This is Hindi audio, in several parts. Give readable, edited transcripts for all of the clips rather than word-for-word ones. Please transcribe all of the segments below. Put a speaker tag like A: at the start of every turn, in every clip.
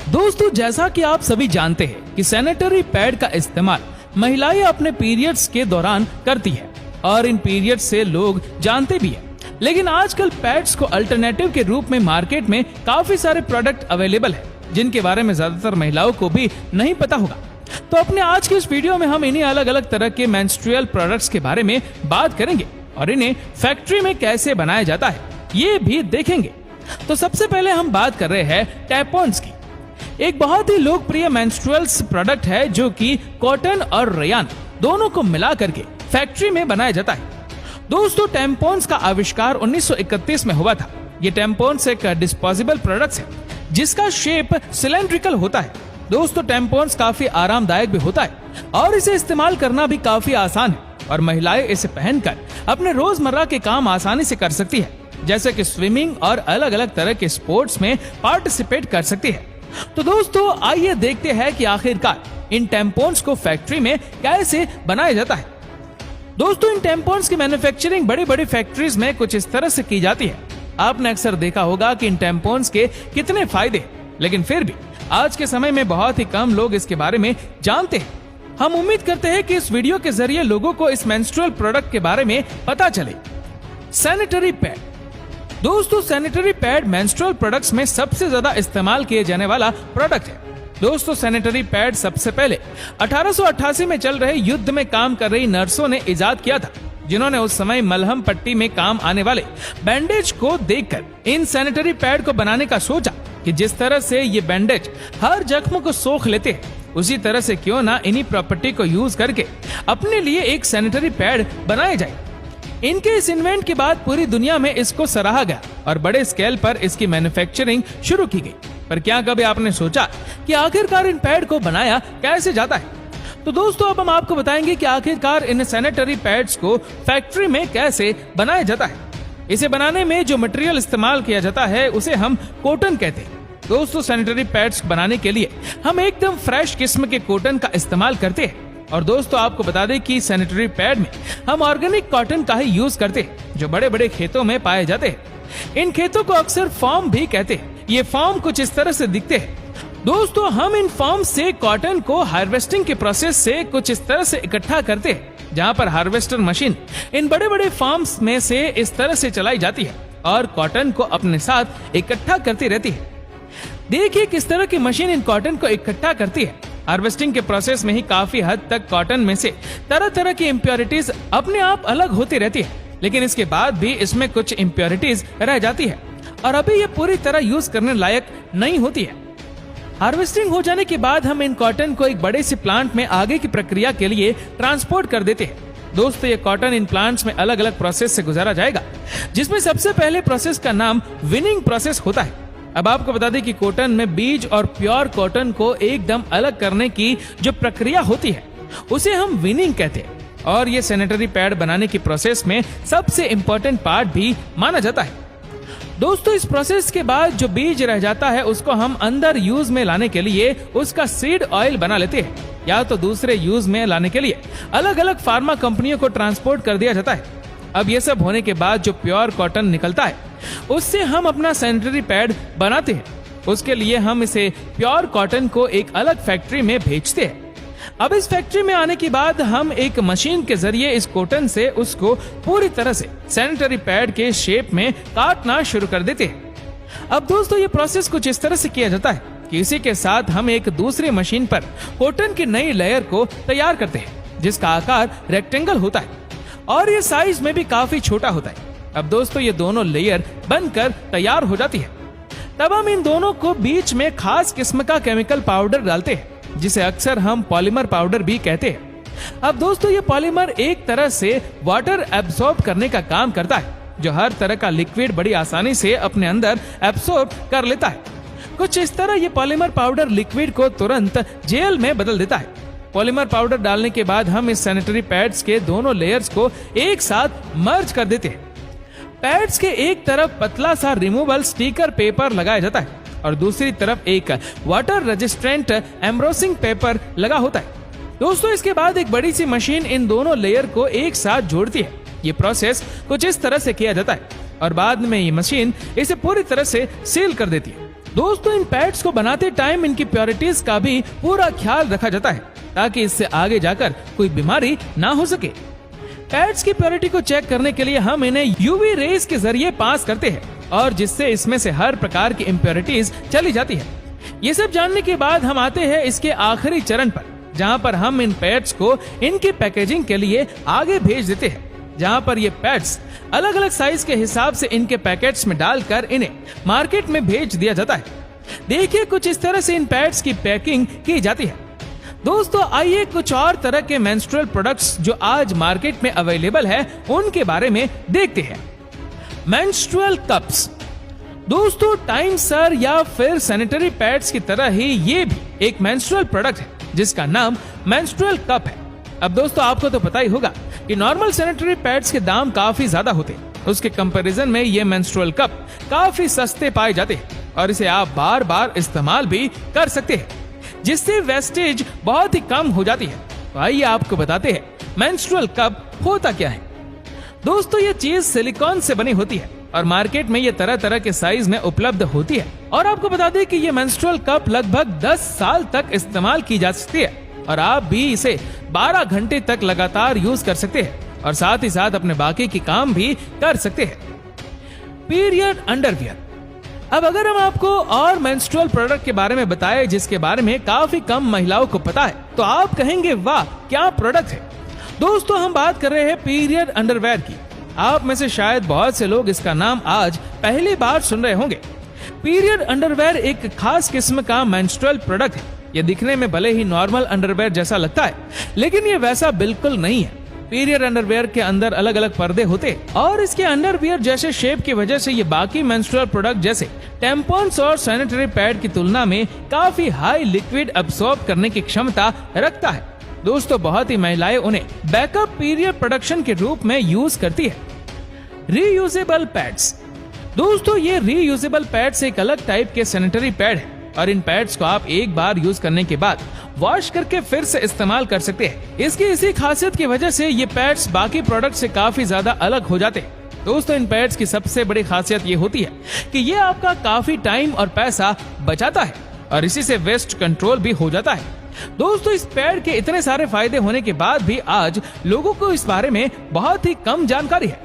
A: दोस्तों, जैसा कि आप सभी जानते हैं कि सैनिटरी पैड का इस्तेमाल महिलाएं अपने पीरियड्स के दौरान करती है और इन पीरियड्स से लोग जानते भी हैं। लेकिन आजकल पैड्स को अल्टरनेटिव के रूप में मार्केट में काफी सारे प्रोडक्ट अवेलेबल है, जिनके बारे में ज्यादातर महिलाओं को भी नहीं पता होगा। तो अपने आज के इस वीडियो में हम इन्हीं अलग अलग तरह के मेंस्ट्रुअल प्रोडक्ट्स के बारे में बात करेंगे और इन्हें फैक्ट्री में कैसे बनाया जाता है ये भी देखेंगे। तो सबसे पहले हम बात कर रहे हैं टैम्पॉन्स की। एक बहुत ही लोकप्रिय मेंस्ट्रुअल प्रोडक्ट है जो कि कॉटन और रेयान दोनों को मिला करके फैक्ट्री में बनाया जाता है। दोस्तों, टैम्पॉन्स का आविष्कार 1931 में हुआ था। ये टैम्पॉन्स एक डिस्पोजेबल प्रोडक्ट है जिसका शेप सिलेंड्रिकल होता है। दोस्तों, टैम्पॉन्स काफी आरामदायक भी होता है और इसे इस्तेमाल करना भी काफी आसान है और महिलाएं इसे पहनकर अपने रोजमर्रा के काम आसानी से कर सकती है, जैसे कि स्विमिंग और अलग अलग तरह के स्पोर्ट्स में पार्टिसिपेट कर सकती है। तो दोस्तों, आइए देखते हैं कि आखिरकार इन टैम्पॉन्स को फैक्ट्री में कैसे बनाया जाता है। दोस्तों, इन टैम्पॉन्स की मैन्युफैक्चरिंग बड़ी बड़ी फैक्ट्रीज में कुछ इस तरह से की जाती है। आपने अक्सर देखा होगा कि इन टैम्पॉन्स के कितने फायदे, लेकिन फिर भी आज के समय में बहुत ही कम लोग इसके बारे में जानते हैं। हम उम्मीद करते हैं कि इस वीडियो के जरिए लोगों को इस मेंस्ट्रुअल प्रोडक्ट के बारे में पता चले। Sanitary pad. दोस्तों, सैनिटरी पैड मेंस्ट्रुअल प्रोडक्ट्स में सबसे ज्यादा इस्तेमाल किए जाने वाला प्रोडक्ट है। दोस्तों, सैनिटरी पैड सबसे पहले 1888 में चल रहे युद्ध में काम कर रही नर्सों ने इजाद किया था, जिन्होंने उस समय मलहम पट्टी में काम आने वाले बैंडेज को देखकर इन सैनिटरी पैड को बनाने का सोचा कि जिस तरह से ये बैंडेज हर जख्म को सोख लेते हैं, उसी तरह से क्यों ना इन्हीं प्रॉपर्टी को यूज करके अपने लिए एक सैनिटरी पैड बनाया जाए। इनके इस इन्वेंट के बाद पूरी दुनिया में इसको सराहा गया और बड़े स्केल पर इसकी मैन्युफैक्चरिंग शुरू की गई। पर क्या कभी आपने सोचा कि आखिरकार इन पैड को बनाया कैसे जाता है? तो दोस्तों, अब हम आपको बताएंगे कि आखिरकार इन सैनिटरी पैड्स को फैक्ट्री में कैसे बनाया जाता है। इसे बनाने में जो मटेरियल इस्तेमाल किया जाता है उसे हम कॉटन कहते हैं। दोस्तों, सैनिटरी पैड्स बनाने के लिए हम एकदम फ्रेश किस्म के कॉटन का इस्तेमाल करते हैं। और दोस्तों, आपको बता दें कि सैनिटरी पैड में हम ऑर्गेनिक कॉटन का ही यूज करते हैं, जो बड़े बड़े खेतों में पाए जाते हैं। इन खेतों को अक्सर फार्म भी कहते हैं। ये फार्म कुछ इस तरह से दिखते हैं। दोस्तों, हम इन फार्म से कॉटन को हार्वेस्टिंग के प्रोसेस से कुछ इस तरह से इकट्ठा करते हैं, जहाँ पर हार्वेस्टर मशीन इन बड़े बड़े फार्म्स में से इस तरह से चलाई जाती है और कॉटन को अपने साथ इकट्ठा करती रहती है। देखिए किस तरह की मशीन इन कॉटन को इकट्ठा करती है। हार्वेस्टिंग के प्रोसेस में ही काफी हद तक कॉटन में से तरह तरह की इम्प्योरिटीज अपने आप अलग होती रहती है, लेकिन इसके बाद भी इसमें कुछ इम्प्योरिटीज रह जाती है और अभी ये पूरी तरह यूज करने लायक नहीं होती है। हार्वेस्टिंग हो जाने के बाद हम इन कॉटन को एक बड़े से प्लांट में आगे की प्रक्रिया के लिए ट्रांसपोर्ट कर देते हैं। दोस्तों, ये कॉटन इन प्लांट्स में अलग अलग प्रोसेस से गुजारा जाएगा, जिसमें सबसे पहले प्रोसेस का नाम विनिंग प्रोसेस होता है। अब आपको बता दें कि कॉटन में बीज और प्योर कॉटन को एकदम अलग करने की जो प्रक्रिया होती है उसे हम विनिंग कहते हैं और ये सैनिटरी पैड बनाने की प्रोसेस में सबसे इम्पोर्टेंट पार्ट भी माना जाता है। दोस्तों, इस प्रोसेस के बाद जो बीज रह जाता है उसको हम अंदर यूज में लाने के लिए उसका सीड ऑयल बना लेते हैं, या तो दूसरे यूज में लाने के लिए अलग अलग फार्मा कंपनियों को ट्रांसपोर्ट कर दिया जाता है। अब ये सब होने के बाद जो प्योर कॉटन निकलता है उससे हम अपना सैनिटरी पैड बनाते हैं। उसके लिए हम इसे प्योर कॉटन को एक अलग फैक्ट्री में भेजते हैं। अब इस फैक्ट्री में आने के बाद हम एक मशीन के जरिए इस कॉटन से उसको पूरी तरह से सैनिटरी पैड के शेप में काटना शुरू कर देते हैं। अब दोस्तों, ये प्रोसेस कुछ इस तरह से किया जाता है कि इसी के साथ हम एक दूसरी मशीन पर कॉटन की नई लेयर को तैयार करते हैं, जिसका आकार रेक्टेंगल होता है और ये साइज में भी काफी छोटा होता है। अब दोस्तों, ये दोनों लेयर बनकर तैयार हो जाती है। तब हम इन दोनों को बीच में खास किस्म का केमिकल पाउडर डालते हैं, जिसे अक्सर हम पॉलीमर पाउडर भी कहते हैं। अब दोस्तों, ये पॉलीमर एक तरह से वाटर एब्सॉर्ब करने का काम करता है, जो हर तरह का लिक्विड बड़ी आसानी से अपने अंदर एब्सॉर्ब कर लेता है। कुछ इस तरह ये पॉलीमर पाउडर लिक्विड को तुरंत जेल में बदल देता है। पॉलीमर पाउडर डालने के बाद हम इस सैनिटरी पैड्स के दोनों लेयर्स को एक साथ मर्ज कर देते हैं। पैड्स के एक तरफ पतला सा रिमूवल स्टिकर पेपर लगाया जाता है और दूसरी तरफ एक वाटर रेजिस्टेंट एम्ब्रोसिंग पेपर लगा होता है। दोस्तों, इसके बाद एक बड़ी सी मशीन इन दोनों लेयर को एक साथ जोड़ती है। ये प्रोसेस कुछ इस तरह से किया जाता है और बाद में ये मशीन इसे पूरी तरह से सील कर देती है। दोस्तों इन पैड्स को बनाते टाइम इनकी प्योरिटीज का भी पूरा ख्याल रखा जाता है ताकि इससे आगे जाकर कोई बीमारी ना हो सके। पैड्स की प्योरिटी को चेक करने के लिए हम इन्हें यूवी रेज के जरिए पास करते हैं और जिससे इसमें से हर प्रकार की इम्प्योरिटीज चली जाती है। ये सब जानने के बाद हम आते हैं इसके आखिरी चरण पर, जहाँ पर हम इन पैड्स को इनकी पैकेजिंग के लिए आगे भेज देते हैं, जहाँ पर ये पैड्स अलग अलग साइज के हिसाब से इनके पैकेट्स में डालकर इन्हें मार्केट में भेज दिया जाता है। देखिए कुछ इस तरह से इन पैड्स की पैकिंग की जाती है। दोस्तों आइए कुछ और तरह के मेंस्ट्रुअल प्रोडक्ट्स जो आज मार्केट में अवेलेबल है उनके बारे में देखते हैं। Menstrual cups. दोस्तों टाइम सर या फिर सैनिटरी पैड्स की तरह ही ये भी एक मेंस्ट्रुअल प्रोडक्ट है जिसका नाम मेंस्ट्रुअल कप है। अब दोस्तों आपको तो पता ही होगा कि नॉर्मल सैनिटरी पैड्स के दाम काफी ज्यादा होते हैं, उसके कंपैरिजन में ये मेंस्ट्रुअल कप काफी सस्ते पाए जाते हैं और इसे आप बार बार इस्तेमाल भी कर सकते हैं, जिससे वेस्टेज बहुत ही कम हो जाती है। तो आइए आपको बताते हैं मेंस्ट्रुअल कप होता क्या है। दोस्तों ये चीज सिलिकॉन से बनी होती है और मार्केट में ये तरह तरह के साइज में उपलब्ध होती है। और आपको बता दें कि ये मेंस्ट्रुअल कप लगभग 10 साल तक इस्तेमाल की जा सकती है और आप भी इसे 12 घंटे तक लगातार यूज कर सकते हैं और साथ ही साथ अपने बाकी के काम भी कर सकते हैं। Period underwear. अब अगर हम आपको और मेंस्ट्रुअल प्रोडक्ट के बारे में बताएं जिसके बारे में काफी कम महिलाओं को पता है तो आप कहेंगे वाह क्या प्रोडक्ट है। दोस्तों हम बात कर रहे हैं पीरियड अंडरवेयर की। आप में से शायद बहुत से लोग इसका नाम आज पहली बार सुन रहे होंगे। पीरियड अंडरवेयर एक खास किस्म का मेंस्ट्रुअल प्रोडक्ट है। ये दिखने में भले ही नॉर्मल अंडरवेयर जैसा लगता है लेकिन ये वैसा बिल्कुल नहीं है। पीरियड अंडरवेयर के अंदर अलग अलग पर्दे होते हैं और इसके अंडरवियर जैसे शेप की वजह से ये बाकी मेंस्ट्रुअल प्रोडक्ट जैसे टेम्पॉन्स और सैनिटरी पैड की तुलना में काफी हाई लिक्विड अब्सॉर्ब करने की क्षमता रखता है। दोस्तों बहुत ही महिलाएं उन्हें बैकअप पीरियड प्रोडक्शन के रूप में यूज करती है। Reusable pads. दोस्तों ये रीयूजेबल पैड्स एक अलग टाइप के सैनिटरी पैड है और इन पैड्स को आप एक बार यूज करने के बाद वॉश करके फिर से इस्तेमाल कर सकते हैं। इसकी इसी खासियत की वजह से ये पैड्स बाकी प्रोडक्ट से काफी ज्यादा अलग हो जाते हैं। दोस्तों इन पैड्स की सबसे बड़ी खासियत ये होती है कि ये आपका काफी टाइम और पैसा बचाता है और इसी से वेस्ट कंट्रोल भी हो जाता है। दोस्तों इस पैड के इतने सारे फायदे होने के बाद भी आज लोगों को इस बारे में बहुत ही कम जानकारी है।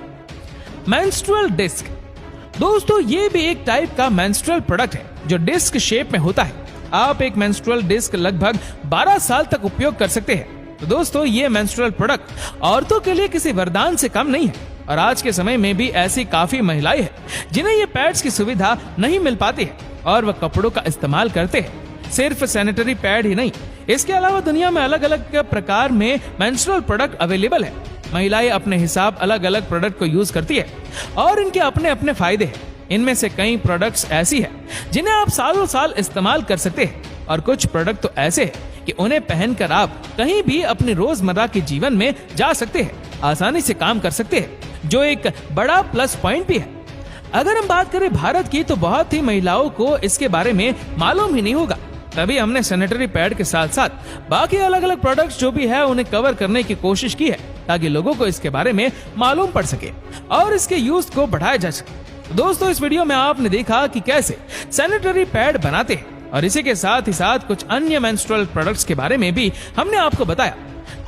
A: Menstrual disc. दोस्तों ये भी एक टाइप का मेंस्ट्रुअल प्रोडक्ट है जो डिस्क शेप में होता है। आप एक मेंस्ट्रुअल डिस्क लगभग 12 साल तक उपयोग कर सकते हैं। तो दोस्तों ये मेंस्ट्रुअल प्रोडक्ट औरतों के लिए किसी वरदान से कम नहीं है और आज के समय में भी ऐसी काफी महिलाएं हैं जिन्हें ये पैड्स की सुविधा नहीं मिल पाती है और वह कपड़ों का इस्तेमाल करते हैं। सिर्फ सैनिटरी पैड ही नहीं, इसके अलावा दुनिया में अलग अलग प्रकार में मेंस्ट्रुअल प्रोडक्ट अवेलेबल है। महिलाएं अपने हिसाब अलग अलग प्रोडक्ट को यूज करती है और इनके अपने अपने फायदे हैं। इनमें से कई प्रोडक्ट्स ऐसी है जिन्हें आप सालों साल इस्तेमाल कर सकते हैं और कुछ प्रोडक्ट तो ऐसे हैं कि उन्हें पहनकर आप कहीं भी अपनी रोजमर्रा के जीवन में जा सकते हैं, आसानी से काम कर सकते हैं, जो एक बड़ा प्लस पॉइंट भी है। अगर हम बात करें भारत की तो बहुत ही महिलाओं को इसके बारे में मालूम ही नहीं होगा। तभी हमने सैनिटरी पैड के साथ साथ बाकी अलग अलग प्रोडक्ट्स जो भी है उन्हें कवर करने की कोशिश की है ताकि लोगों को इसके बारे में मालूम पड़ सके और इसके यूज को बढ़ाया जा सके। दोस्तों इस वीडियो में आपने देखा कि कैसे सैनिटरी पैड बनाते हैं और इसी के साथ ही साथ कुछ अन्य मेंस्ट्रुअल प्रोडक्ट्स के बारे में भी हमने आपको बताया।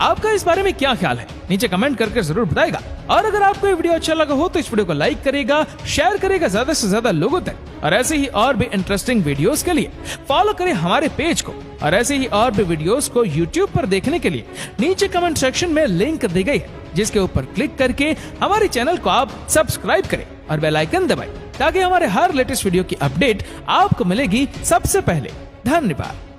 A: आपका इस बारे में क्या ख्याल है नीचे कमेंट करके जरूर बताएगा और अगर आपको ये वीडियो अच्छा लगा हो तो इस वीडियो को लाइक करेगा, शेयर करेगा ज्यादा से ज्यादा लोगों तक और ऐसे ही और भी इंटरेस्टिंग वीडियोस के लिए फॉलो करें हमारे पेज को और ऐसे ही और भी वीडियोस को यूट्यूब पर देखने के लिए नीचे कमेंट सेक्शन में लिंक दी गई है जिसके ऊपर क्लिक करके हमारे चैनल को आप सब्सक्राइब करें और बेल आइकन दबाएं ताकि हमारे हर लेटेस्ट वीडियो की अपडेट आपको मिलेगी सबसे पहले। धन्यवाद।